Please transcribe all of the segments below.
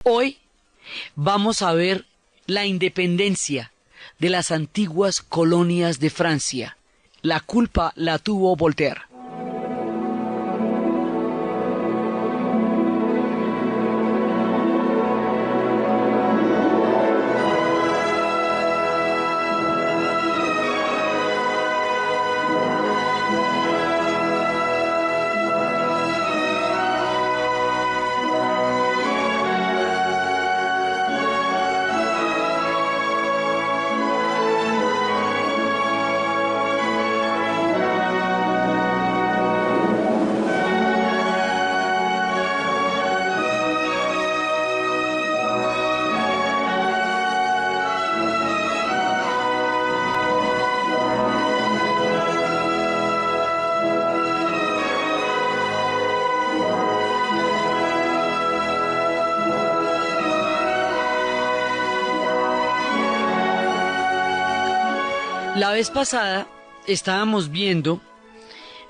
Hoy vamos a ver la independencia de las antiguas colonias de Francia. La culpa la tuvo Voltaire. La vez pasada estábamos viendo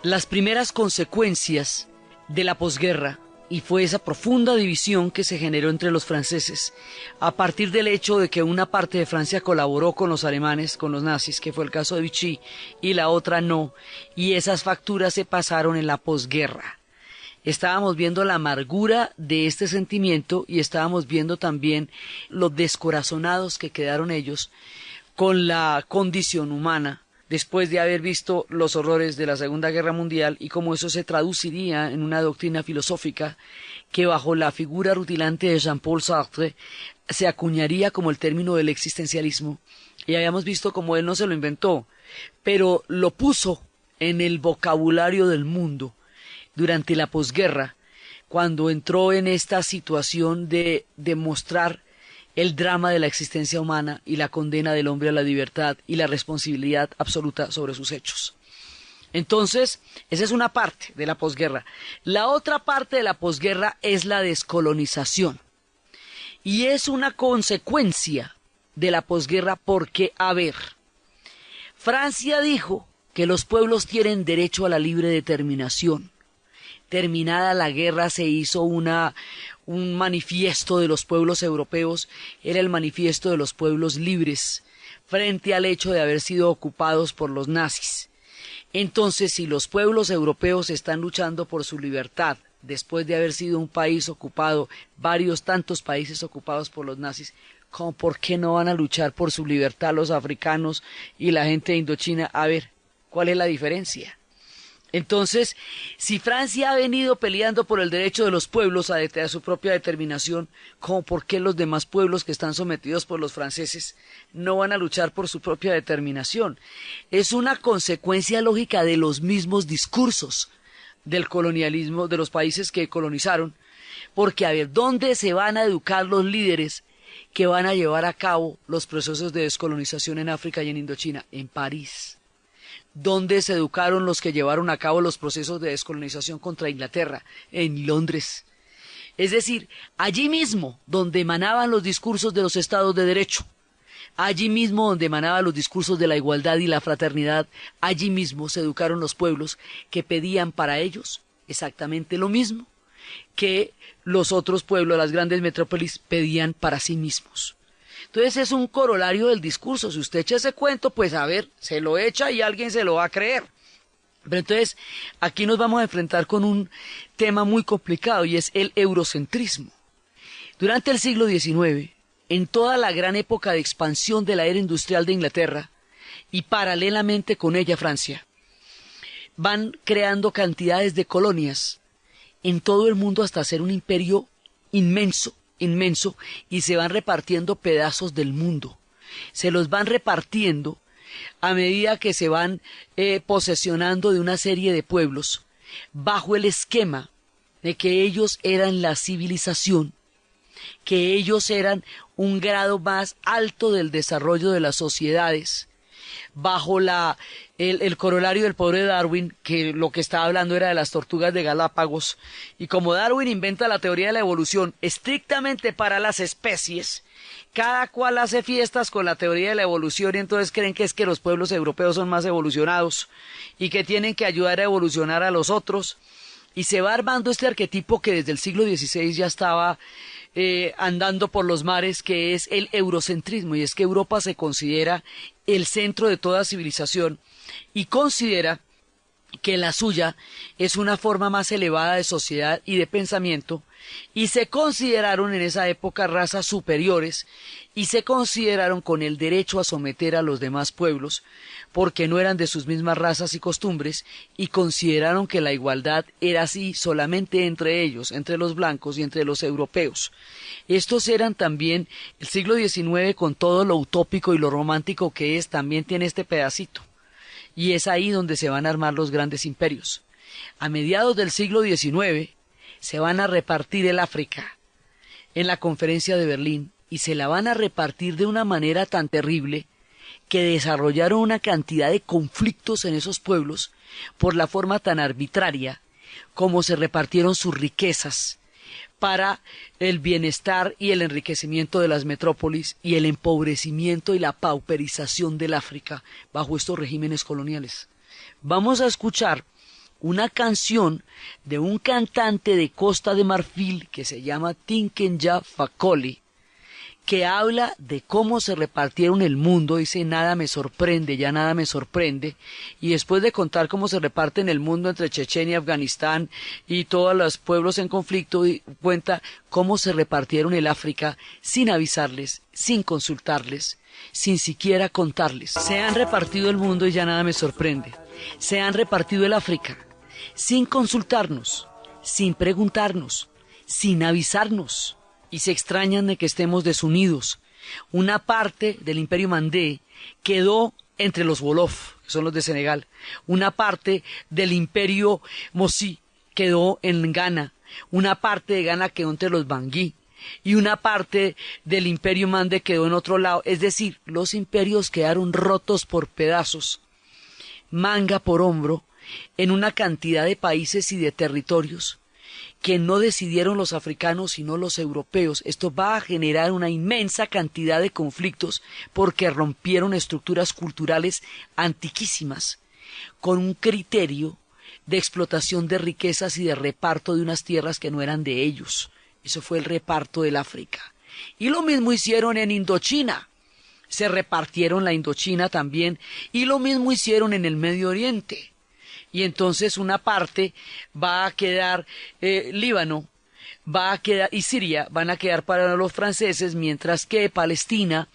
las primeras consecuencias de la posguerra y fue esa profunda división que se generó entre los franceses a partir del hecho de que una parte de Francia colaboró con los alemanes, con los nazis, que fue el caso de Vichy, y la otra no, y esas facturas se pasaron en la posguerra. Estábamos viendo la amargura de este sentimiento y estábamos viendo también los descorazonados que quedaron ellos con la condición humana, después de haber visto los horrores de la Segunda Guerra Mundial y cómo eso se traduciría en una doctrina filosófica que bajo la figura rutilante de Jean-Paul Sartre se acuñaría como el término del existencialismo. Y habíamos visto cómo él no se lo inventó, pero lo puso en el vocabulario del mundo durante la posguerra, cuando entró en esta situación de demostrar el drama de la existencia humana y la condena del hombre a la libertad y la responsabilidad absoluta sobre sus hechos. Entonces, esa es una parte de la posguerra. La otra parte de la posguerra es la descolonización. Y es una consecuencia de la posguerra porque, Francia dijo que los pueblos tienen derecho a la libre determinación. Terminada la guerra se hizo un manifiesto de los pueblos europeos, era el manifiesto de los pueblos libres, frente al hecho de haber sido ocupados por los nazis. Entonces, si los pueblos europeos están luchando por su libertad, después de haber sido un país ocupado, tantos países ocupados por los nazis, ¿por qué no van a luchar por su libertad los africanos y la gente de Indochina? ¿Cuál es la diferencia? Entonces, si Francia ha venido peleando por el derecho de los pueblos a su propia determinación, ¿por qué los demás pueblos que están sometidos por los franceses no van a luchar por su propia determinación? Es una consecuencia lógica de los mismos discursos del colonialismo de los países que colonizaron, porque ¿dónde se van a educar los líderes que van a llevar a cabo los procesos de descolonización en África y en Indochina? En París. ¿Dónde se educaron los que llevaron a cabo los procesos de descolonización contra Inglaterra? En Londres. Es decir, allí mismo donde emanaban los discursos de los estados de derecho, allí mismo donde emanaban los discursos de la igualdad y la fraternidad, allí mismo se educaron los pueblos que pedían para ellos exactamente lo mismo que los otros pueblos, las grandes metrópolis, pedían para sí mismos. Entonces es un corolario del discurso. Si usted echa ese cuento, pues se lo echa y alguien se lo va a creer. Pero entonces aquí nos vamos a enfrentar con un tema muy complicado y es el eurocentrismo. Durante el siglo XIX, en toda la gran época de expansión de la era industrial de Inglaterra y paralelamente con ella Francia, van creando cantidades de colonias en todo el mundo hasta hacer un imperio inmenso, y se van repartiendo pedazos del mundo. Se los van repartiendo a medida que se van posesionando de una serie de pueblos bajo el esquema de que ellos eran la civilización, que ellos eran un grado más alto del desarrollo de las sociedades, bajo el corolario del pobre Darwin, que lo que estaba hablando era de las tortugas de Galápagos, y como Darwin inventa la teoría de la evolución estrictamente para las especies, cada cual hace fiestas con la teoría de la evolución y entonces creen que es que los pueblos europeos son más evolucionados y que tienen que ayudar a evolucionar a los otros, y se va armando este arquetipo que desde el siglo XVI ya estaba andando por los mares, que es el eurocentrismo, y es que Europa se considera el centro de toda civilización y considera que la suya es una forma más elevada de sociedad y de pensamiento, y se consideraron en esa época razas superiores y se consideraron con el derecho a someter a los demás pueblos porque no eran de sus mismas razas y costumbres, y consideraron que la igualdad era así solamente entre ellos, entre los blancos y entre los europeos. Estos eran también, el siglo XIX, con todo lo utópico y lo romántico que es, también tiene este pedacito, y es ahí donde se van a armar los grandes imperios. A mediados del siglo XIX se van a repartir el África en la Conferencia de Berlín, y se la van a repartir de una manera tan terrible que desarrollaron una cantidad de conflictos en esos pueblos por la forma tan arbitraria como se repartieron sus riquezas para el bienestar y el enriquecimiento de las metrópolis y el empobrecimiento y la pauperización del África bajo estos regímenes coloniales. Vamos a escuchar una canción de un cantante de Costa de Marfil que se llama Tinkenja Fakoli, que habla de cómo se repartieron el mundo. Dice: nada me sorprende, ya nada me sorprende, y después de contar cómo se reparten el mundo entre Chechenia, Afganistán y todos los pueblos en conflicto, cuenta cómo se repartieron el África sin avisarles, sin consultarles, sin siquiera contarles. Se han repartido el mundo y ya nada me sorprende. Se han repartido el África sin consultarnos, sin preguntarnos, sin avisarnos, y se extrañan de que estemos desunidos. Una parte del imperio mandé quedó entre los Wolof, que son los de Senegal. Una parte del imperio Mossi quedó en Ghana. Una parte de Ghana quedó entre los Bangui. Y una parte del imperio Mande quedó en otro lado. Es decir, los imperios quedaron rotos por pedazos, manga por hombro, en una cantidad de países y de territorios que no decidieron los africanos sino los europeos. Esto va a generar una inmensa cantidad de conflictos porque rompieron estructuras culturales antiquísimas con un criterio de explotación de riquezas y de reparto de unas tierras que no eran de ellos. Eso fue el reparto del África. Y lo mismo hicieron en Indochina. Se repartieron la Indochina también, y lo mismo hicieron en el Medio Oriente. Y entonces una parte va a quedar, Líbano va a quedar, y Siria van a quedar para los franceses, mientras que Palestina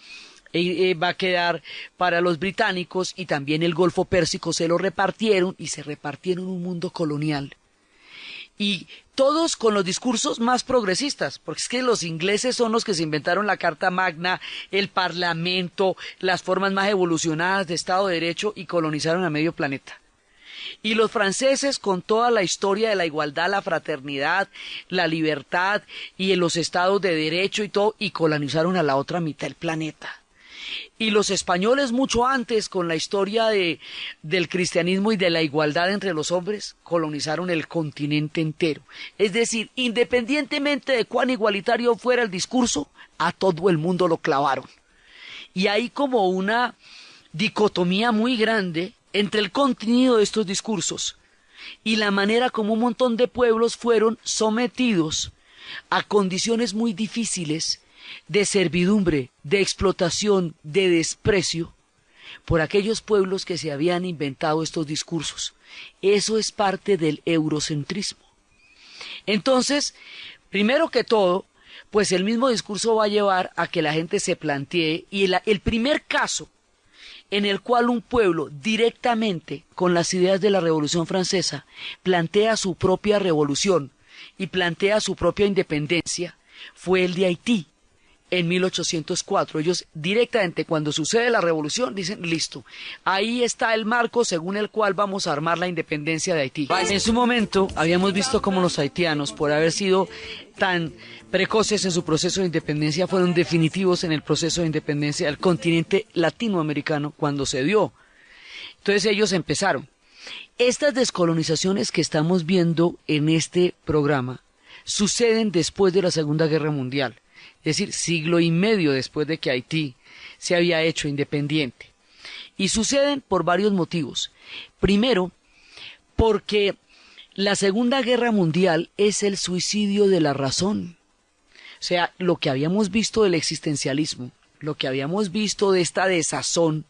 va a quedar para los británicos, y también el Golfo Pérsico se lo repartieron, y se repartieron un mundo colonial. Y todos con los discursos más progresistas, porque es que los ingleses son los que se inventaron la Carta Magna, el Parlamento, las formas más evolucionadas de Estado de Derecho, y colonizaron a medio planeta. Y los franceses con toda la historia de la igualdad, la fraternidad, la libertad y en los estados de derecho y todo, y colonizaron a la otra mitad del planeta. Y los españoles mucho antes, con la historia del cristianismo y de la igualdad entre los hombres, colonizaron el continente entero. Es decir, independientemente de cuán igualitario fuera el discurso, a todo el mundo lo clavaron. Y hay como una dicotomía muy grande entre el contenido de estos discursos y la manera como un montón de pueblos fueron sometidos a condiciones muy difíciles de servidumbre, de explotación, de desprecio por aquellos pueblos que se habían inventado estos discursos. Eso es parte del eurocentrismo. Entonces, primero que todo, pues el mismo discurso va a llevar a que la gente se plantee, y el primer caso en el cual un pueblo directamente con las ideas de la Revolución Francesa plantea su propia revolución y plantea su propia independencia fue el de Haití en 1804. Ellos directamente, cuando sucede la revolución, dicen: listo, ahí está el marco según el cual vamos a armar la independencia de Haití. En su momento habíamos visto cómo los haitianos, por haber sido tan precoces en su proceso de independencia, fueron definitivos en el proceso de independencia del continente latinoamericano cuando se dio. Entonces ellos empezaron. Estas descolonizaciones que estamos viendo en este programa suceden después de la Segunda Guerra Mundial, es decir, siglo y medio después de que Haití se había hecho independiente. Y suceden por varios motivos. Primero, porque la Segunda Guerra Mundial es el suicidio de la razón. O sea, lo que habíamos visto del existencialismo, lo que habíamos visto de esta desazón,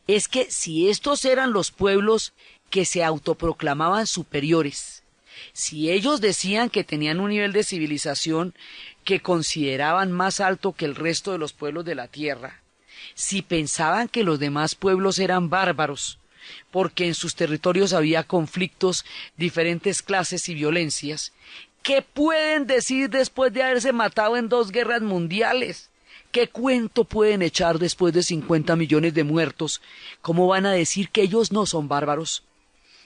es que si estos eran los pueblos que se autoproclamaban superiores, si ellos decían que tenían un nivel de civilización que consideraban más alto que el resto de los pueblos de la tierra, si pensaban que los demás pueblos eran bárbaros, porque en sus territorios había conflictos, diferentes clases y violencias, ¿qué pueden decir después de haberse matado en 2 guerras mundiales? ¿Qué cuento pueden echar después de 50 millones de muertos? ¿Cómo van a decir que ellos no son bárbaros?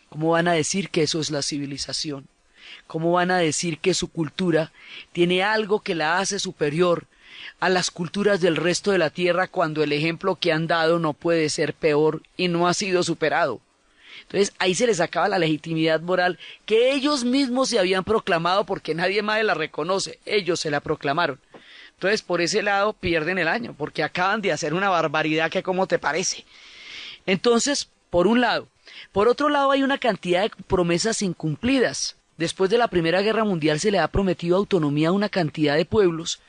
¿Cómo van a decir que eso es la civilización? ¿Cómo van a decir que su cultura tiene algo que la hace superior a las culturas del resto de la tierra cuando el ejemplo que han dado no puede ser peor y no ha sido superado? Entonces ahí se les acaba la legitimidad moral que ellos mismos se habían proclamado, porque nadie más la reconoce, ellos se la proclamaron. Entonces por ese lado pierden el año, porque acaban de hacer una barbaridad que ¿cómo te parece? Entonces, por un lado. Por otro lado, hay una cantidad de promesas incumplidas. Después de la Primera Guerra Mundial se le ha prometido autonomía a una cantidad de pueblos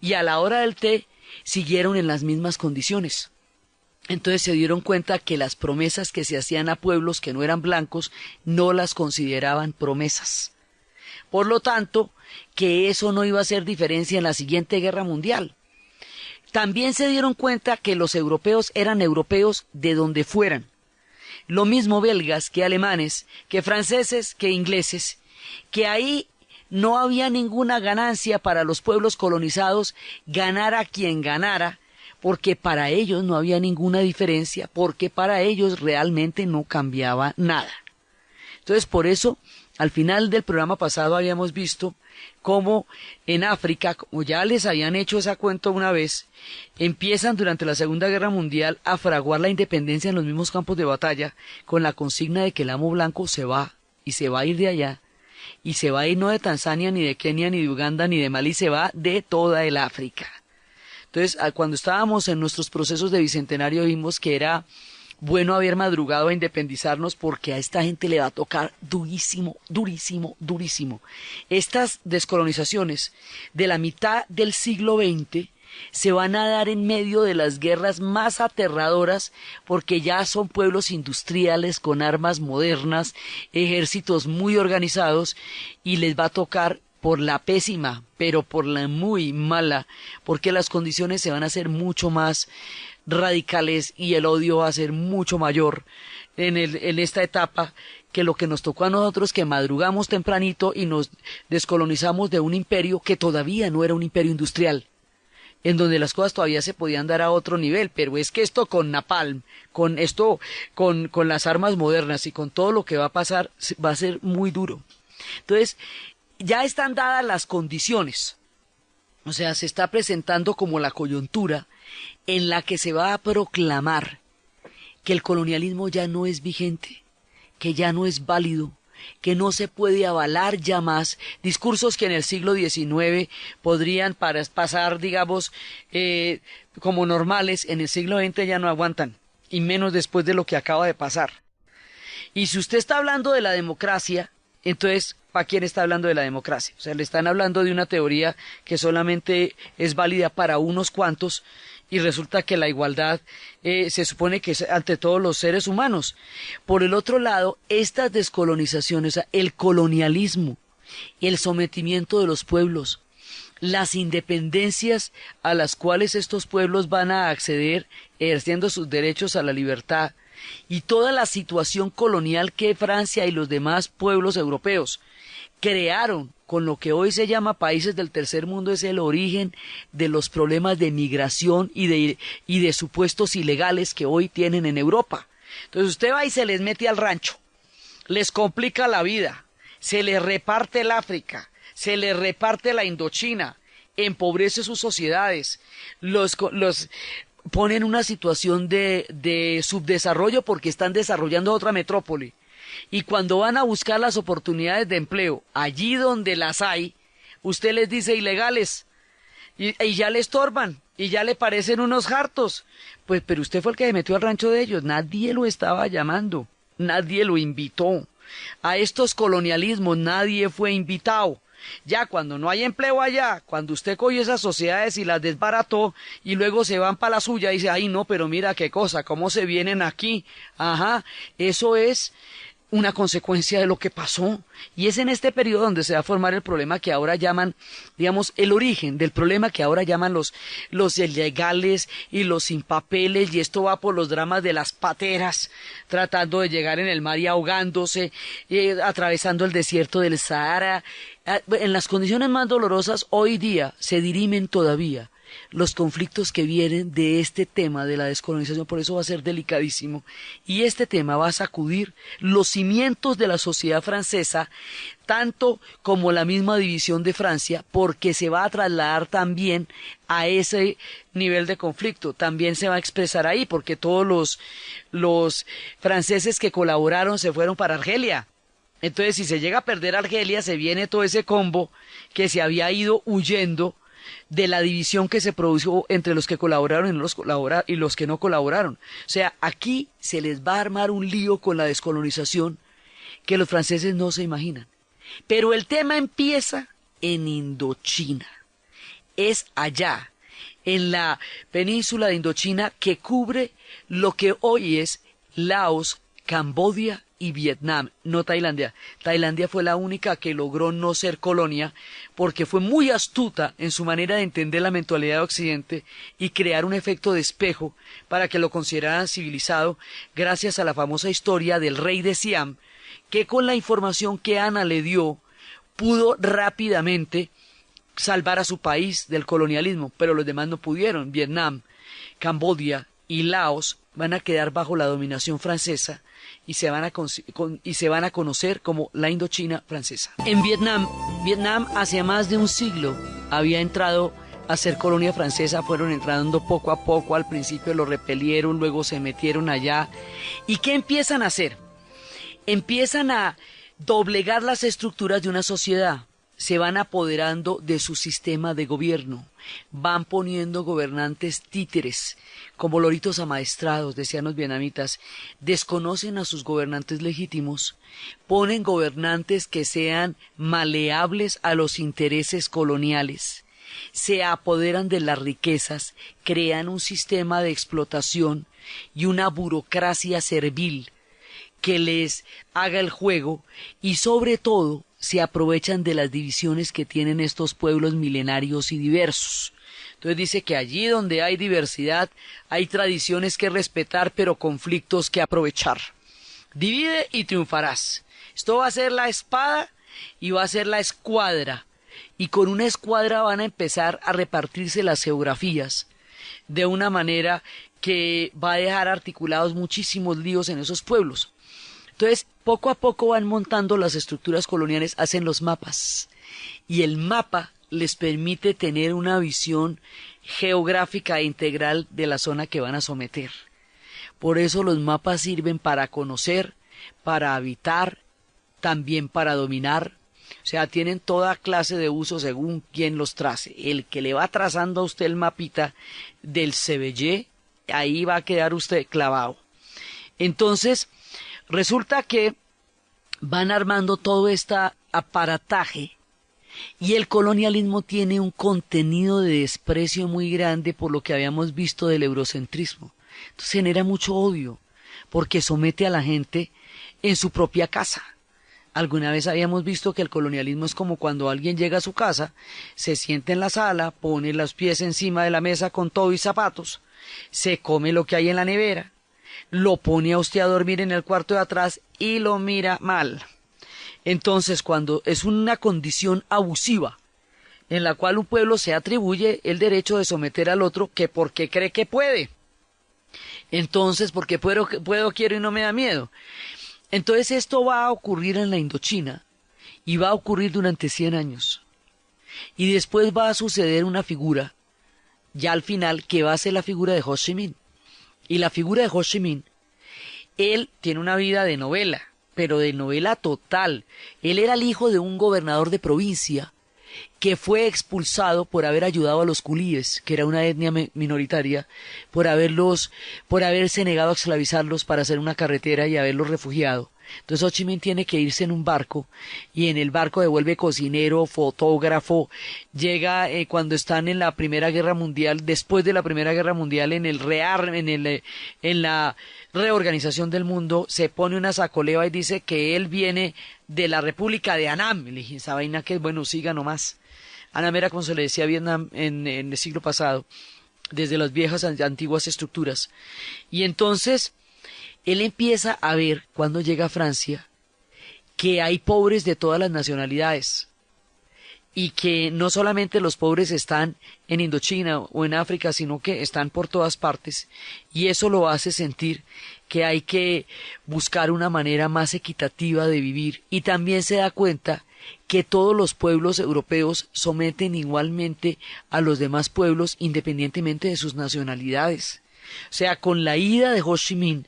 y a la hora del té siguieron en las mismas condiciones. Entonces se dieron cuenta que las promesas que se hacían a pueblos que no eran blancos no las consideraban promesas. Por lo tanto, que eso no iba a hacer diferencia en la siguiente guerra mundial. También se dieron cuenta que los europeos eran europeos de donde fueran. Lo mismo belgas que alemanes, que franceses, que ingleses, que ahí no había ninguna ganancia para los pueblos colonizados, ganara quien ganara, porque para ellos no había ninguna diferencia, porque para ellos realmente no cambiaba nada. Entonces, por eso, al final del programa pasado habíamos visto cómo en África, como ya les habían hecho esa cuenta una vez, empiezan durante la Segunda Guerra Mundial a fraguar la independencia en los mismos campos de batalla, con la consigna de que el amo blanco se va, y se va a ir de allá, y se va a ir no de Tanzania, ni de Kenia, ni de Uganda, ni de Malí, se va de toda el África. Entonces, cuando estábamos en nuestros procesos de bicentenario vimos que era bueno haber madrugado a independizarnos, porque a esta gente le va a tocar durísimo, durísimo, durísimo. Estas descolonizaciones de la mitad del siglo XX se van a dar en medio de las guerras más aterradoras, porque ya son pueblos industriales con armas modernas, ejércitos muy organizados, y les va a tocar por la pésima, pero por la muy mala, porque las condiciones se van a hacer mucho más radicales y el odio va a ser mucho mayor en esta etapa que lo que nos tocó a nosotros, que madrugamos tempranito y nos descolonizamos de un imperio que todavía no era un imperio industrial, en donde las cosas todavía se podían dar a otro nivel, pero es que esto con napalm, con esto, con las armas modernas y con todo lo que va a pasar, va a ser muy duro. Entonces, ya están dadas las condiciones, o sea, se está presentando como la coyuntura en la que se va a proclamar que el colonialismo ya no es vigente, que ya no es válido, que no se puede avalar ya más discursos que en el siglo XIX podrían pasar, digamos, como normales, en el siglo XX ya no aguantan, y menos después de lo que acaba de pasar. Y si usted está hablando de la democracia, entonces, ¿para quién está hablando de la democracia? O sea, le están hablando de una teoría que solamente es válida para unos cuantos, y resulta que la igualdad se supone que es ante todos los seres humanos. Por el otro lado, estas descolonizaciones, o sea, el colonialismo, el sometimiento de los pueblos, las independencias a las cuales estos pueblos van a acceder ejerciendo sus derechos a la libertad, y toda la situación colonial que Francia y los demás pueblos europeos crearon con lo que hoy se llama países del tercer mundo, es el origen de los problemas de migración y de supuestos ilegales que hoy tienen en Europa. Entonces usted va y se les mete al rancho, les complica la vida, se les reparte el África, se les reparte la Indochina, empobrece sus sociedades, los pone en una situación de subdesarrollo porque están desarrollando otra metrópoli. Y cuando van a buscar las oportunidades de empleo, allí donde las hay, usted les dice ilegales, y ya le estorban, y ya le parecen unos hartos. Pues, pero usted fue el que se metió al rancho de ellos, nadie lo estaba llamando, nadie lo invitó. A estos colonialismos nadie fue invitado. Ya cuando no hay empleo allá, cuando usted cogió esas sociedades y las desbarató y luego se van para la suya y dice, ay no, pero mira qué cosa, cómo se vienen aquí. Ajá, eso es una consecuencia de lo que pasó, y es en este periodo donde se va a formar el problema que ahora llaman, digamos, el origen del problema que ahora llaman los ilegales y los sin papeles, y esto va por los dramas de las pateras, tratando de llegar en el mar y ahogándose, atravesando el desierto del Sahara. En las condiciones más dolorosas hoy día se dirimen todavía los conflictos que vienen de este tema de la descolonización, por eso va a ser delicadísimo, y este tema va a sacudir los cimientos de la sociedad francesa, tanto como la misma división de Francia, porque se va a trasladar también a ese nivel de conflicto, también se va a expresar ahí, porque todos los franceses que colaboraron se fueron para Argelia. Entonces, si se llega a perder Argelia, se viene todo ese combo que se había ido huyendo de la división que se produjo entre los que colaboraron y los que no colaboraron. O sea, aquí se les va a armar un lío con la descolonización que los franceses no se imaginan. Pero el tema empieza en Indochina. Es allá, en la península de Indochina, que cubre lo que hoy es Laos, Camboya y Vietnam, no Tailandia. Tailandia fue la única que logró no ser colonia porque fue muy astuta en su manera de entender la mentalidad de Occidente y crear un efecto de espejo para que lo consideraran civilizado, gracias a la famosa historia del rey de Siam, que con la información que Ana le dio pudo rápidamente salvar a su país del colonialismo, pero los demás no pudieron. Vietnam, Camboya y Laos van a quedar bajo la dominación francesa y se van a conocer como la Indochina francesa. En Vietnam hace más de un siglo había entrado a ser colonia francesa, fueron entrando poco a poco, al principio lo repelieron, luego se metieron allá. ¿Y qué empiezan a hacer? Empiezan a doblegar las estructuras de una sociedad, se van apoderando de su sistema de gobierno, van poniendo gobernantes títeres, como loritos amaestrados, decían los vietnamitas, desconocen a sus gobernantes legítimos, ponen gobernantes que sean maleables a los intereses coloniales, se apoderan de las riquezas, crean un sistema de explotación y una burocracia servil que les haga el juego, y sobre todo se aprovechan de las divisiones que tienen estos pueblos milenarios y diversos. Entonces dice que allí donde hay diversidad hay tradiciones que respetar, pero conflictos que aprovechar. Divide y triunfarás. Esto va a ser la espada y va a ser la escuadra, y con una escuadra van a empezar a repartirse las geografías de una manera que va a dejar articulados muchísimos líos en esos pueblos. Entonces, poco a poco van montando las estructuras coloniales, hacen los mapas, y el mapa les permite tener una visión geográfica e integral de la zona que van a someter. Por eso los mapas sirven para conocer, para habitar, también para dominar. O sea, tienen toda clase de uso según quien los trace. El que le va trazando a usted el mapita del CBY, ahí va a quedar usted clavado. Entonces, resulta que van armando todo este aparataje, y el colonialismo tiene un contenido de desprecio muy grande por lo que habíamos visto del eurocentrismo. Entonces genera mucho odio, porque somete a la gente en su propia casa. Alguna vez habíamos visto que el colonialismo es como cuando alguien llega a su casa, se sienta en la sala, pone los pies encima de la mesa con todo y zapatos, se come lo que hay en la nevera, lo pone a usted a dormir en el cuarto de atrás y lo mira mal. Entonces, cuando es una condición abusiva, en la cual un pueblo se atribuye el derecho de someter al otro, que porque cree que puede. Entonces, porque puedo, quiero y no me da miedo. Entonces, esto va a ocurrir en la Indochina, y va a ocurrir durante 100 años. Y después va a suceder una figura, ya al final, que va a ser la figura de Ho Chi Minh. Y la figura de Ho Chi Minh, él tiene una vida de novela, pero de novela total. Él era el hijo de un gobernador de provincia que fue expulsado por haber ayudado a los culíes, que era una etnia minoritaria, por haberse negado a esclavizarlos para hacer una carretera y haberlos refugiado. Entonces Ho Chi Minh tiene que irse en un barco y en el barco devuelve cocinero, fotógrafo, llega cuando están en la Primera Guerra Mundial, después de la Primera Guerra Mundial en la reorganización del mundo, se pone una sacoleva y dice que él viene de la República de Annam. Le dije, esa vaina que bueno, siga nomás. Annam era como se le decía a Vietnam en el siglo pasado, desde las viejas antiguas estructuras. Y entonces él empieza a ver, cuando llega a Francia, que hay pobres de todas las nacionalidades y que no solamente los pobres están en Indochina o en África, sino que están por todas partes, y eso lo hace sentir que hay que buscar una manera más equitativa de vivir, y también se da cuenta que todos los pueblos europeos someten igualmente a los demás pueblos independientemente de sus nacionalidades. O sea, con la ida de Ho Chi Minh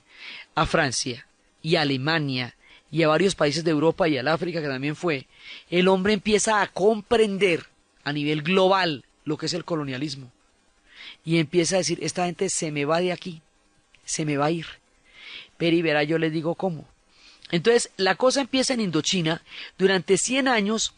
a Francia y a Alemania y a varios países de Europa y al África que también fue, el hombre empieza a comprender a nivel global lo que es el colonialismo y empieza a decir, esta gente se me va de aquí, se me va a ir. Pero y verá, yo les digo cómo. Entonces, la cosa empieza en Indochina. Durante 100 años,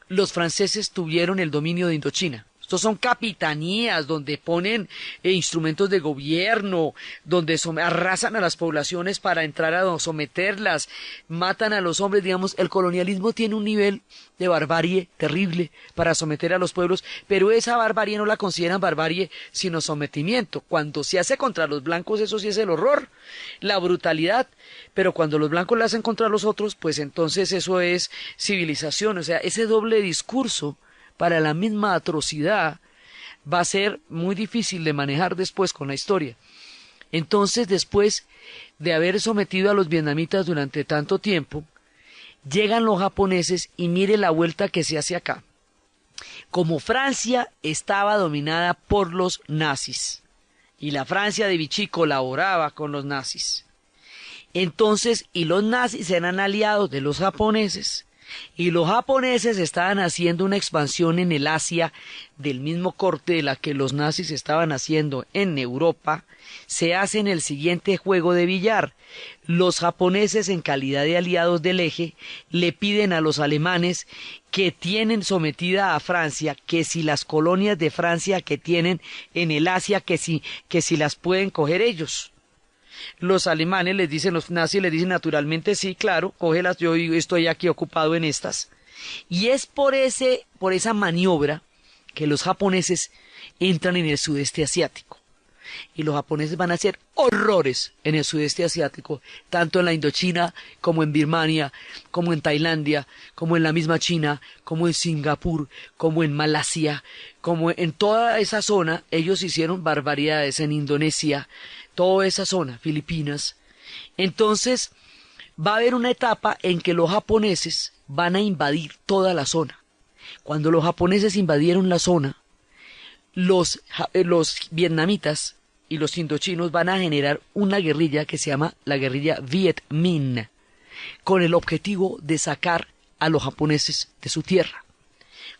los franceses tuvieron el dominio de Indochina. Estos son capitanías donde ponen instrumentos de gobierno, donde arrasan a las poblaciones para entrar a someterlas, matan a los hombres, digamos, el colonialismo tiene un nivel de barbarie terrible para someter a los pueblos, pero esa barbarie no la consideran barbarie, sino sometimiento. Cuando se hace contra los blancos, eso sí es el horror, la brutalidad, pero cuando los blancos la hacen contra los otros, pues entonces eso es civilización. O sea, ese doble discurso para la misma atrocidad va a ser muy difícil de manejar después con la historia. Entonces, después de haber sometido a los vietnamitas durante tanto tiempo, llegan los japoneses y mire la vuelta que se hace acá. Como Francia estaba dominada por los nazis y la Francia de Vichy colaboraba con los nazis, entonces, y los nazis eran aliados de los japoneses, y los japoneses estaban haciendo una expansión en el Asia del mismo corte de la que los nazis estaban haciendo en Europa, se hacen el siguiente juego de billar. Los japoneses, en calidad de aliados del eje, le piden a los alemanes que tienen sometida a Francia, que si las colonias de Francia que tienen en el Asia, que si las pueden coger ellos. Los alemanes les dicen, los nazis les dicen naturalmente, sí, claro, cógelas, yo estoy aquí ocupado en estas. Y es por esa maniobra que los japoneses entran en el sudeste asiático. Y los japoneses van a hacer horrores en el sudeste asiático, tanto en la Indochina, como en Birmania, como en Tailandia, como en la misma China, como en Singapur, como en Malasia, como en toda esa zona. Ellos hicieron barbaridades en Indonesia, toda esa zona, Filipinas. Entonces, va a haber una etapa en que los japoneses van a invadir toda la zona. Cuando los japoneses invadieron la zona, los vietnamitas y los indochinos van a generar una guerrilla que se llama la guerrilla Viet Minh, con el objetivo de sacar a los japoneses de su tierra.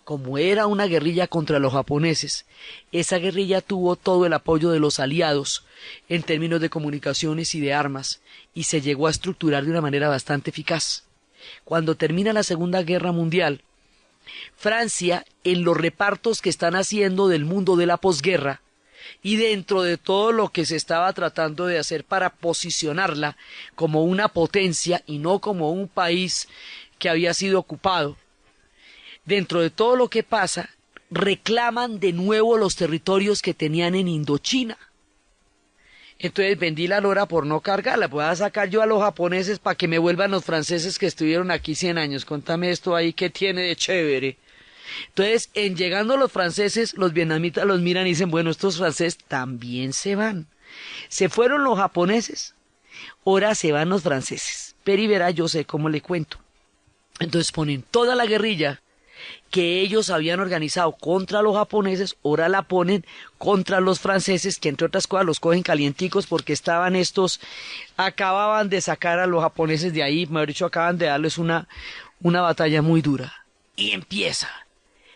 Como era una guerrilla contra los japoneses, esa guerrilla tuvo todo el apoyo de los aliados en términos de comunicaciones y de armas, y se llegó a estructurar de una manera bastante eficaz. Cuando termina la Segunda Guerra Mundial, Francia, en los repartos que están haciendo del mundo de la posguerra, y dentro de todo lo que se estaba tratando de hacer para posicionarla como una potencia y no como un país que había sido ocupado, dentro de todo lo que pasa, reclaman de nuevo los territorios que tenían en Indochina. Entonces vendí la lora por no cargarla, voy a sacar yo a los japoneses para que me vuelvan los franceses que estuvieron aquí 100 años, contame esto ahí que tiene de chévere. Entonces, en llegando los franceses, los vietnamitas los miran y dicen, bueno, estos franceses también se van. Se fueron los japoneses, ahora se van los franceses. Pero y verá, yo sé cómo le cuento. Entonces ponen toda la guerrilla que ellos habían organizado contra los japoneses, ahora la ponen contra los franceses, que entre otras cosas los cogen calienticos porque acababan de sacar a los japoneses de ahí, mejor dicho, acaban de darles una batalla muy dura. Y empieza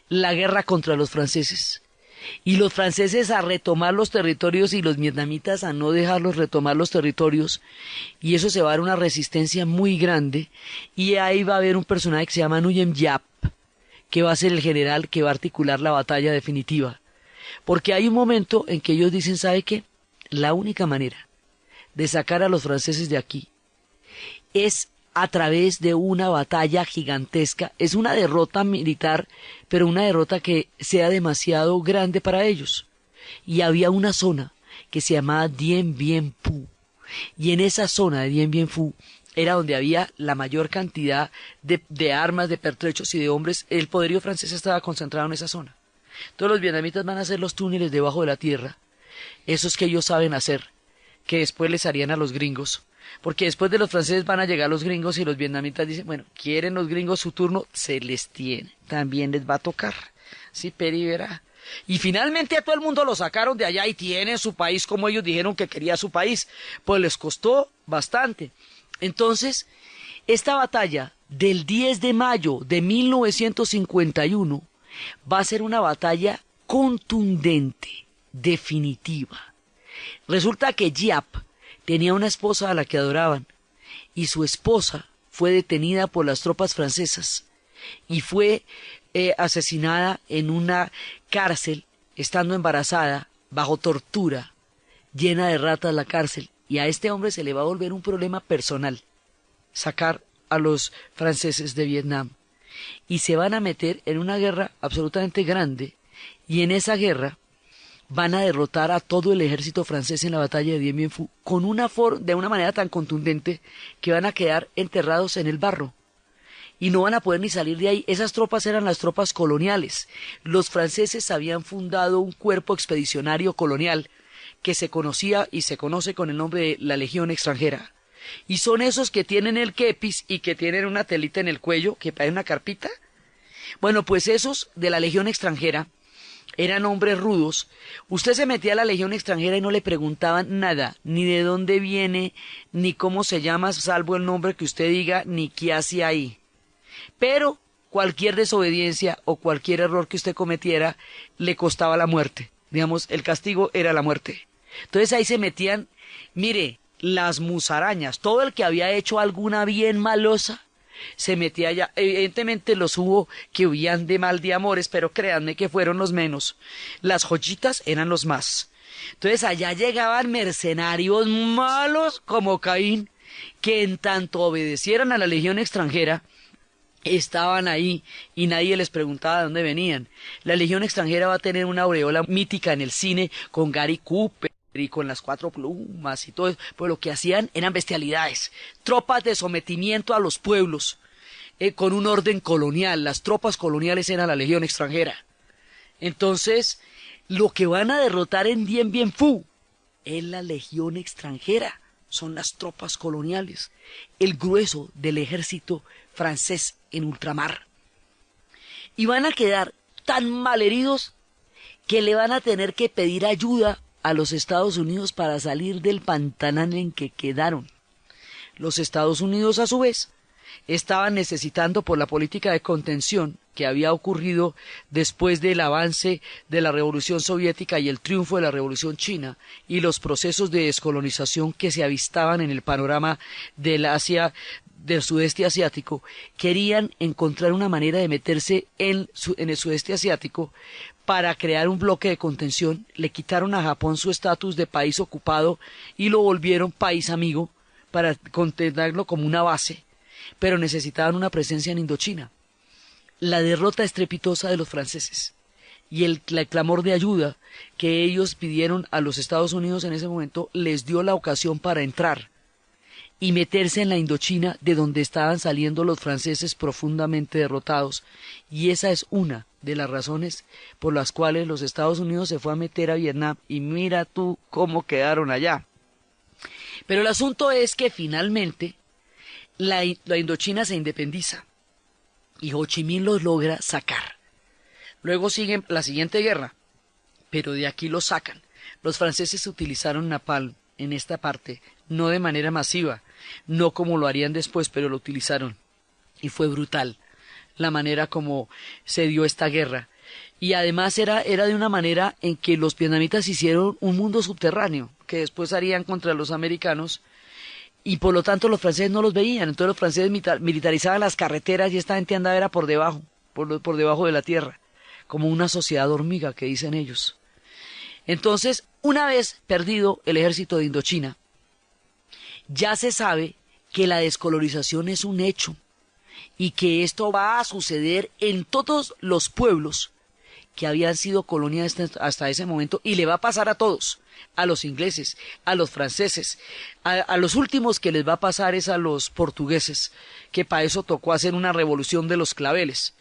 la guerra contra los franceses. y los franceses a retomar los territorios y los vietnamitas a no dejarlos retomar los territorios, y eso se va a dar una resistencia muy grande, y ahí va a haber un personaje que se llama Nguyen Giap, que va a ser el general que va a articular la batalla definitiva. Porque hay un momento en que ellos dicen, ¿sabe qué? La única manera de sacar a los franceses de aquí es a través de una batalla gigantesca. Es una derrota militar, pero una derrota que sea demasiado grande para ellos. Y había una zona que se llamaba Dien Bien Phu. Y en esa zona de Dien Bien Phu era donde había la mayor cantidad de armas, de pertrechos y de hombres. El poderío francés estaba concentrado en esa zona. Entonces los vietnamitas van a hacer los túneles debajo de la tierra, esos que ellos saben hacer, que después les harían a los gringos, porque después de los franceses van a llegar los gringos y los vietnamitas dicen, bueno, quieren los gringos su turno, se les tiene, también les va a tocar, sí, Peri verá. Y finalmente a todo el mundo lo sacaron de allá y tienen su país como ellos dijeron que quería su país, pues les costó bastante. Entonces, esta batalla del 10 de mayo de 1951 va a ser una batalla contundente, definitiva. Resulta que Giap tenía una esposa a la que adoraban, y su esposa fue detenida por las tropas francesas y fue asesinada en una cárcel, estando embarazada, bajo tortura, llena de ratas la cárcel, y a este hombre se le va a volver un problema personal, sacar a los franceses de Vietnam. Y se van a meter en una guerra absolutamente grande, y en esa guerra van a derrotar a todo el ejército francés en la batalla de Dien Bien Phu de una manera tan contundente que van a quedar enterrados en el barro y no van a poder ni salir de ahí. Esas tropas eran las tropas coloniales. Los franceses habían fundado un cuerpo expedicionario colonial que se conocía y se conoce con el nombre de la Legión Extranjera. Y son esos que tienen el kepis y que tienen una telita en el cuello, que parece una carpita. Bueno, pues esos de la Legión Extranjera eran hombres rudos. Usted se metía a la Legión Extranjera y no le preguntaban nada, ni de dónde viene, ni cómo se llama, salvo el nombre que usted diga, ni qué hace ahí. Pero cualquier desobediencia o cualquier error que usted cometiera le costaba la muerte. Digamos, el castigo era la muerte. Entonces ahí se metían, mire, las musarañas, todo el que había hecho alguna bien malosa, se metía allá. Evidentemente los hubo que huían de mal de amores, pero créanme que fueron los menos. Las joyitas eran los más. Entonces allá llegaban mercenarios malos como Caín, que en tanto obedecieran a la Legión Extranjera, estaban ahí y nadie les preguntaba de dónde venían. La Legión Extranjera va a tener una aureola mítica en el cine con Gary Cooper y con las 4 plumas y todo eso, pues lo que hacían eran bestialidades, tropas de sometimiento a los pueblos, con un orden colonial. Las tropas coloniales eran la Legión Extranjera. Entonces, lo que van a derrotar en Dien Bien Phu es la Legión Extranjera, son las tropas coloniales, el grueso del ejército francés en ultramar. Y van a quedar tan malheridos que le van a tener que pedir ayuda a los Estados Unidos para salir del pantanal en que quedaron. Los Estados Unidos, a su vez, estaban necesitando, por la política de contención que había ocurrido después del avance de la Revolución Soviética y el triunfo de la Revolución China y los procesos de descolonización que se avistaban en el panorama del sudeste asiático, querían encontrar una manera de meterse en el sudeste asiático para crear un bloque de contención. Le quitaron a Japón su estatus de país ocupado y lo volvieron país amigo para contenerlo como una base, pero necesitaban una presencia en Indochina. La derrota estrepitosa de los franceses y el clamor de ayuda que ellos pidieron a los Estados Unidos en ese momento les dio la ocasión para entrar y meterse en la Indochina, de donde estaban saliendo los franceses profundamente derrotados. Y esa es una de las razones por las cuales los Estados Unidos se fue a meter a Vietnam, y mira tú cómo quedaron allá. Pero el asunto es que finalmente la Indochina se independiza y Ho Chi Minh los logra sacar. Luego sigue la siguiente guerra, pero de aquí los sacan. Los franceses utilizaron napalm en esta parte, no de manera masiva, no como lo harían después, pero lo utilizaron. Y fue brutal la manera como se dio esta guerra. y además era de una manera en que los vietnamitas hicieron un mundo subterráneo, que después harían contra los americanos, y por lo tanto los franceses no los veían. Entonces los franceses militarizaban las carreteras y esta gente andaba era por debajo, por debajo de la tierra, como una sociedad hormiga que dicen ellos. Entonces, una vez perdido el ejército de Indochina, ya se sabe que la descolonización es un hecho y que esto va a suceder en todos los pueblos que habían sido colonia hasta ese momento, y le va a pasar a todos, a los ingleses, a los franceses, a los últimos que les va a pasar es a los portugueses, que para eso tocó hacer una revolución de los claveles.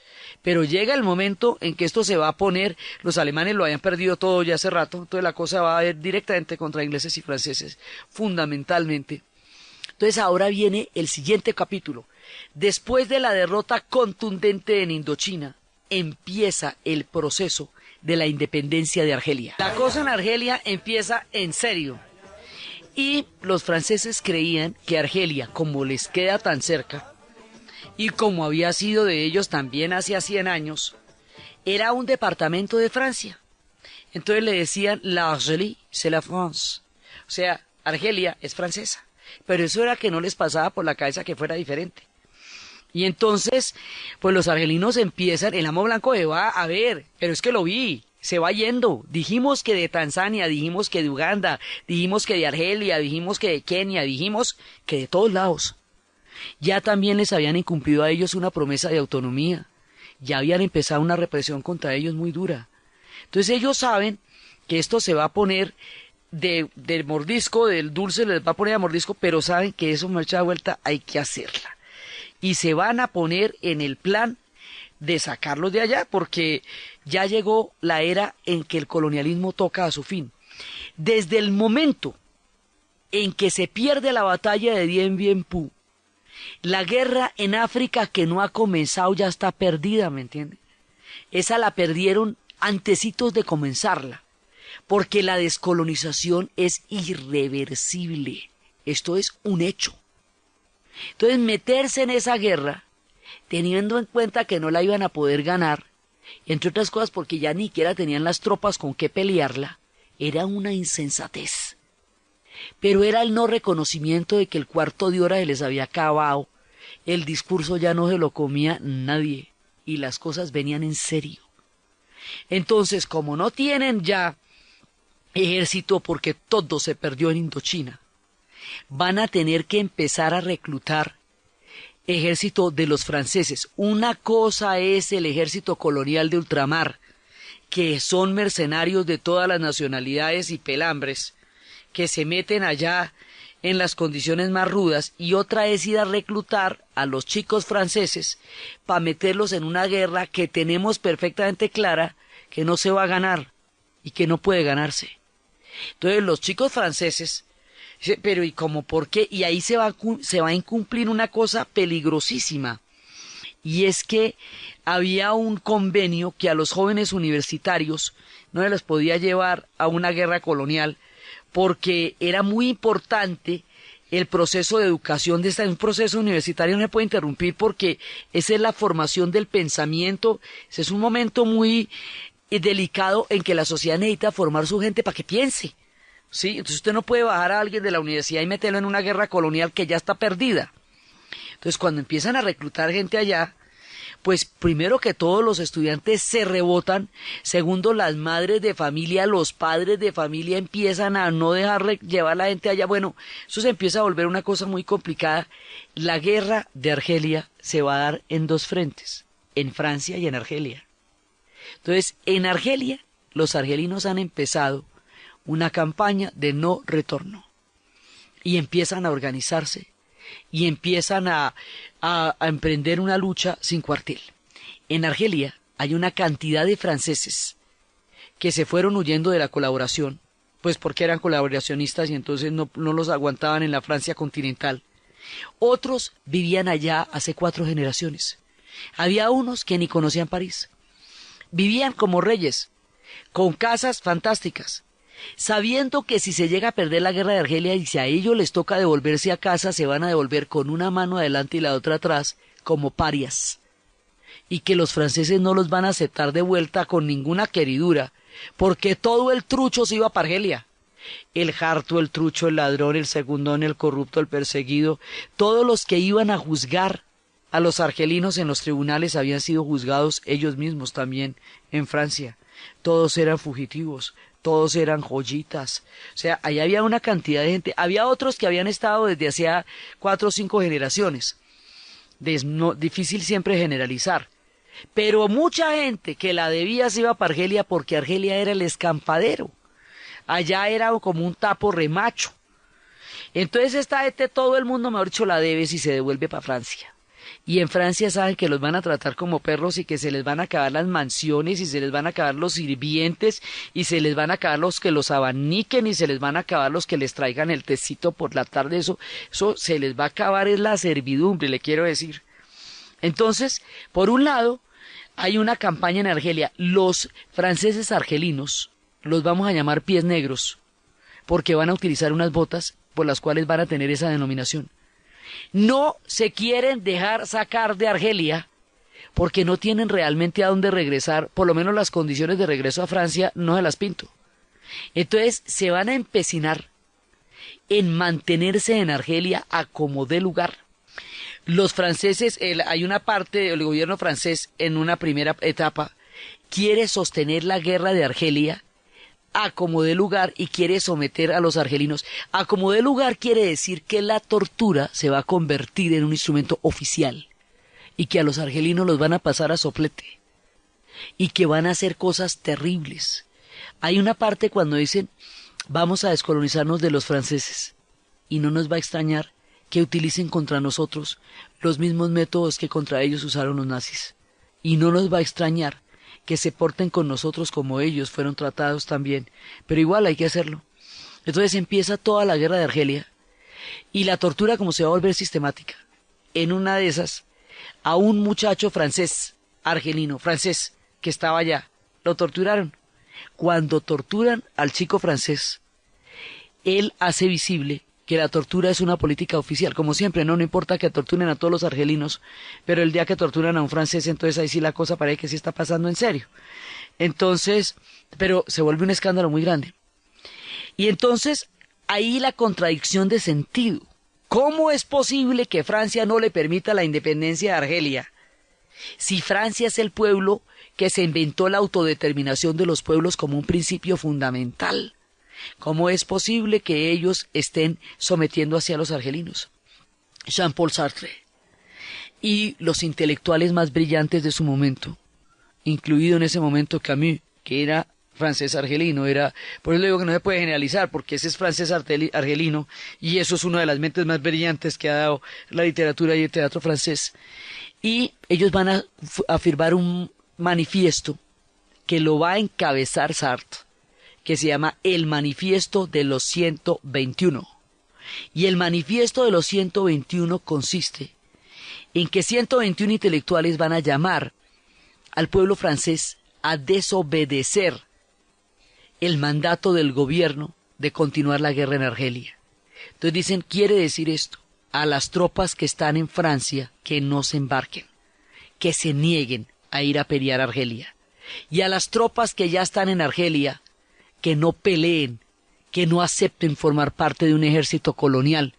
Pero llega el momento en que esto se va a poner, los alemanes lo habían perdido todo ya hace rato, entonces la cosa va a ir directamente contra ingleses y franceses, fundamentalmente. Entonces ahora viene el siguiente capítulo. Después de la derrota contundente en Indochina, empieza el proceso de la independencia de Argelia. La cosa en Argelia empieza en serio. Y los franceses creían que Argelia, como les queda tan cerca, y como había sido de ellos también hace 100 años, era un departamento de Francia. Entonces le decían, la Argelie, c'est la France. O sea, Argelia es francesa. Pero eso era que no les pasaba por la cabeza que fuera diferente. Y entonces, pues los argelinos empiezan, el amo blanco se va a ver, pero es que lo vi, se va yendo. Dijimos que de Tanzania, dijimos que de Uganda, dijimos que de Argelia, dijimos que de Kenia, dijimos que de todos lados. Ya también les habían incumplido a ellos una promesa de autonomía, ya habían empezado una represión contra ellos muy dura. Entonces ellos saben que esto se va a poner del mordisco, del dulce les va a poner a mordisco, pero saben que eso marcha de vuelta hay que hacerla. Y se van a poner en el plan de sacarlos de allá, porque ya llegó la era en que el colonialismo toca a su fin. Desde el momento en que se pierde la batalla de Dien Bien Phu, la guerra en África que no ha comenzado ya está perdida, ¿me entiende? Esa la perdieron antecitos de comenzarla, porque la descolonización es irreversible. Esto es un hecho. Entonces, meterse en esa guerra, teniendo en cuenta que no la iban a poder ganar, entre otras cosas porque ya ni siquiera tenían las tropas con qué pelearla, era una insensatez. Pero era el no reconocimiento de que el cuarto de hora se les había acabado, el discurso ya no se lo comía nadie, y las cosas venían en serio. Entonces, como no tienen ya ejército porque todo se perdió en Indochina, van a tener que empezar a reclutar ejército de los franceses. Una cosa es el ejército colonial de ultramar, que son mercenarios de todas las nacionalidades y pelambres, que se meten allá en las condiciones más rudas, y otra es ir a reclutar a los chicos franceses para meterlos en una guerra que tenemos perfectamente clara que no se va a ganar y que no puede ganarse. Entonces los chicos franceses, pero ¿y cómo por qué? Y ahí se va a incumplir una cosa peligrosísima, y es que había un convenio que a los jóvenes universitarios no se les podía llevar a una guerra colonial, porque era muy importante el proceso de educación de un proceso universitario no se puede interrumpir, porque esa es la formación del pensamiento. Ese es un momento muy delicado en que la sociedad necesita formar su gente para que piense. ¿Sí? Entonces usted no puede bajar a alguien de la universidad y meterlo en una guerra colonial que ya está perdida. Entonces cuando empiezan a reclutar gente allá, pues primero que todo los estudiantes se rebotan, segundo las madres de familia, los padres de familia empiezan a no dejar llevar la gente allá. Bueno, eso se empieza a volver una cosa muy complicada. La guerra de Argelia se va a dar en dos frentes, en Francia y en Argelia. Entonces, en Argelia, los argelinos han empezado una campaña de no retorno y empiezan a organizarse y empiezan a emprender una lucha sin cuartel. En Argelia hay una cantidad de franceses que se fueron huyendo de la colaboración, pues porque eran colaboracionistas y entonces no los aguantaban en la Francia continental. Otros vivían allá hace 4 generaciones. Había unos que ni conocían París. Vivían como reyes, con casas fantásticas, sabiendo que si se llega a perder la guerra de Argelia y si a ellos les toca devolverse a casa, se van a devolver con una mano adelante y la otra atrás, como parias. y que los franceses no los van a aceptar de vuelta con ninguna queridura, porque todo el trucho se iba para Argelia. El harto, el trucho, el ladrón, el segundón, el corrupto, el perseguido, todos los que iban a juzgar a los argelinos en los tribunales habían sido juzgados ellos mismos también en Francia. Todos eran fugitivos, todos eran joyitas. O sea, ahí había una cantidad de gente. Había otros que habían estado desde hacía 4 o 5 generaciones. Difícil siempre generalizar. Pero mucha gente que la debía se iba para Argelia porque Argelia era el escampadero. Allá era como un tapo remacho. Entonces esta gente, todo el mundo, mejor dicho, la debe si se devuelve para Francia. Y en Francia saben que los van a tratar como perros y que se les van a acabar las mansiones y se les van a acabar los sirvientes y se les van a acabar los que los abaniquen y se les van a acabar los que les traigan el tecito por la tarde. Eso se les va a acabar, es la servidumbre, le quiero decir. Entonces, por un lado, hay una campaña en Argelia. Los franceses argelinos los vamos a llamar pies negros porque van a utilizar unas botas por las cuales van a tener esa denominación. No se quieren dejar sacar de Argelia porque no tienen realmente a dónde regresar, por lo menos las condiciones de regreso a Francia no se las pinto. Entonces se van a empecinar en mantenerse en Argelia a como dé lugar. Los franceses, hay una parte del gobierno francés en una primera etapa, quiere sostener la guerra de Argelia a como dé lugar y quiere someter a los argelinos. A como dé lugar quiere decir que la tortura se va a convertir en un instrumento oficial y que a los argelinos los van a pasar a soplete y que van a hacer cosas terribles. Hay una parte cuando dicen vamos a descolonizarnos de los franceses y no nos va a extrañar que utilicen contra nosotros los mismos métodos que contra ellos usaron los nazis y no nos va a extrañar que se porten con nosotros como ellos fueron tratados también, pero igual hay que hacerlo. Entonces empieza toda la guerra de Argelia y la tortura como se va a volver sistemática. En una de esas, a un muchacho francés, argelino, francés, que estaba allá, lo torturaron. Cuando torturan al chico francés, él hace visible que la tortura es una política oficial, como siempre, no importa que torturen a todos los argelinos, pero el día que torturan a un francés, entonces ahí sí la cosa parece que sí está pasando en serio. Entonces, pero se vuelve un escándalo muy grande. Y entonces, ahí la contradicción de sentido. ¿Cómo es posible que Francia no le permita la independencia de Argelia? Si Francia es el pueblo que se inventó la autodeterminación de los pueblos como un principio fundamental. ¿Cómo es posible que ellos estén sometiendo hacia los argelinos? Jean-Paul Sartre y los intelectuales más brillantes de su momento, incluido en ese momento Camus, que era francés argelino, por eso le digo que no se puede generalizar, porque ese es francés argelino, y eso es una de las mentes más brillantes que ha dado la literatura y el teatro francés. Y ellos van a firmar un manifiesto que lo va a encabezar Sartre, que se llama El Manifiesto de los 121. Y el Manifiesto de los 121 consiste en que 121 intelectuales van a llamar al pueblo francés a desobedecer el mandato del gobierno de continuar la guerra en Argelia. Entonces dicen, quiere decir esto, a las tropas que están en Francia que no se embarquen, que se nieguen a ir a pelear a Argelia. Y a las tropas que ya están en Argelia, que no peleen, que no acepten formar parte de un ejército colonial,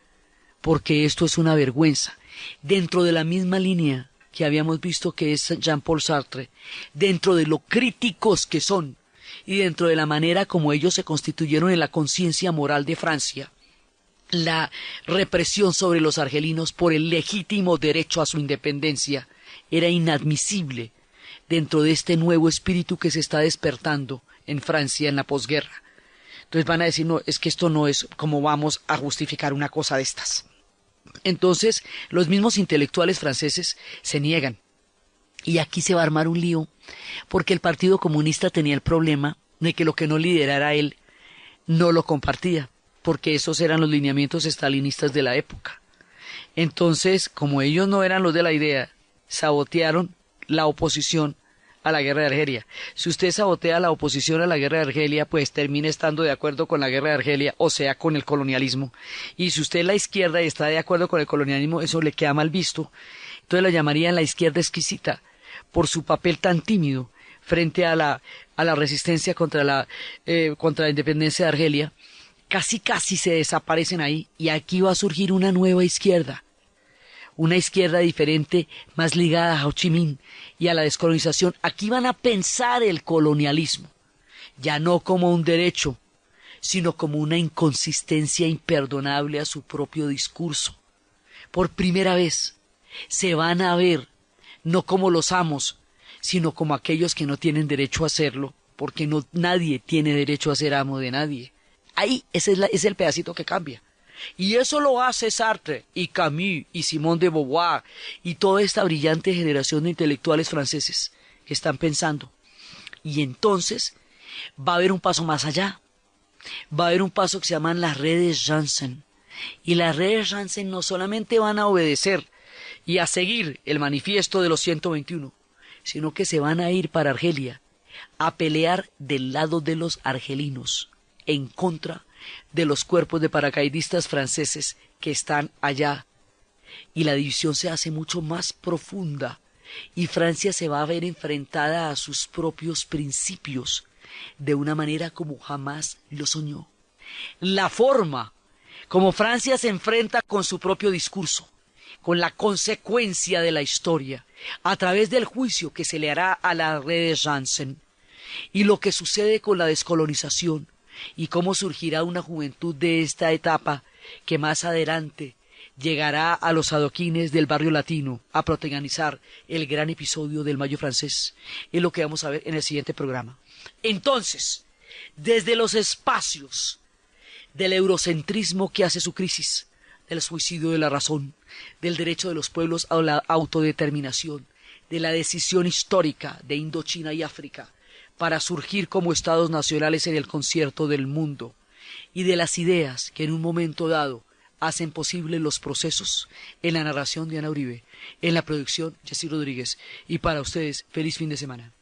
porque esto es una vergüenza. Dentro de la misma línea que habíamos visto que es Jean-Paul Sartre, dentro de lo críticos que son, y dentro de la manera como ellos se constituyeron en la conciencia moral de Francia, la represión sobre los argelinos por el legítimo derecho a su independencia era inadmisible dentro de este nuevo espíritu que se está despertando en Francia en la posguerra. Entonces van a decir, no, es que esto no es como vamos a justificar una cosa de estas. Entonces los mismos intelectuales franceses se niegan. Y aquí se va a armar un lío, porque el Partido Comunista tenía el problema de que lo que no liderara él no lo compartía, porque esos eran los lineamientos estalinistas de la época. Entonces, como ellos no eran los de la idea, sabotearon la oposición a la guerra de Argelia. Si usted sabotea la oposición a la guerra de Argelia, pues termina estando de acuerdo con la guerra de Argelia, o sea, con el colonialismo. Y si usted es la izquierda y está de acuerdo con el colonialismo, eso le queda mal visto. Entonces lo llamarían la izquierda exquisita, por su papel tan tímido frente a la resistencia contra la independencia de Argelia, casi se desaparecen ahí, y aquí va a surgir una nueva izquierda, una izquierda diferente, más ligada a Ho Chi Minh y a la descolonización. Aquí van a pensar el colonialismo, ya no como un derecho, sino como una inconsistencia imperdonable a su propio discurso. Por primera vez se van a ver no como los amos, sino como aquellos que no tienen derecho a hacerlo, porque nadie tiene derecho a ser amo de nadie. Ahí ese es el pedacito que cambia. Y eso lo hace Sartre y Camus y Simone de Beauvoir y toda esta brillante generación de intelectuales franceses que están pensando. Y entonces va a haber un paso más allá. Va a haber un paso que se llaman las redes Janssen. Y las redes Janssen no solamente van a obedecer y a seguir el manifiesto de los 121, sino que se van a ir para Argelia a pelear del lado de los argelinos, en contra de los cuerpos de paracaidistas franceses que están allá. Y la división se hace mucho más profunda, y Francia se va a ver enfrentada a sus propios principios de una manera como jamás lo soñó. La forma como Francia se enfrenta con su propio discurso, con la consecuencia de la historia, a través del juicio que se le hará a la red Janssen, y lo que sucede con la descolonización, y cómo surgirá una juventud de esta etapa que más adelante llegará a los adoquines del barrio latino a protagonizar el gran episodio del Mayo francés, es lo que vamos a ver en el siguiente programa. Entonces, desde los espacios del eurocentrismo que hace su crisis, del suicidio de la razón, del derecho de los pueblos a la autodeterminación, de la decisión histórica de Indochina y África para surgir como estados nacionales en el concierto del mundo, y de las ideas que en un momento dado hacen posible los procesos, en la narración de Ana Uribe, en la producción Jessy Rodríguez, y para ustedes, feliz fin de semana.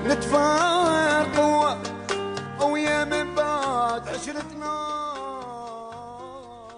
نتفاهم